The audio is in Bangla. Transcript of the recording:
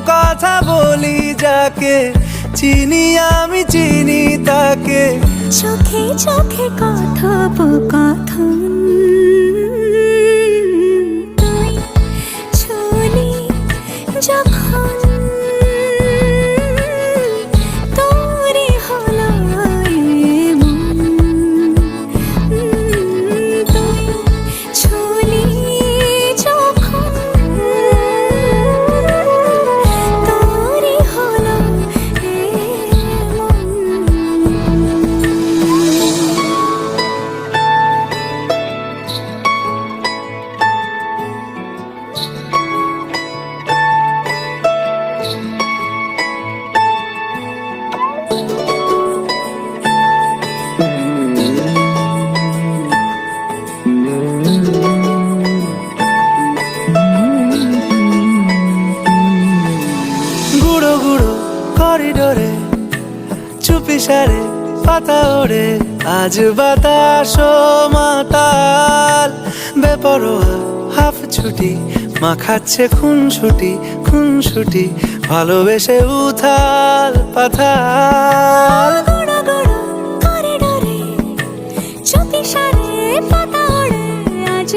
কথা বলি যাকে, চিনি আমি চিনি তাকে। চোখে চোখে কথোপকথন, তুই ছুলি যখন তোরই হলো এমন। তুই ছুলি যখন তোরই হলো এমন। গুঁড়ো গুঁড়ো করিডোরে চুপি সারে পাতা ওড়ে, আজ বাতাস মাতাল বেপরোয়া হাফ ছুটি, মাখাচ্ছে খুনসুটি খুনসুটি, ভালোবেসে উথাল পাথাল। গুঁড়ো গুঁড়ো করিডোরে চুপি সারে পাতা ওড়ে, আজ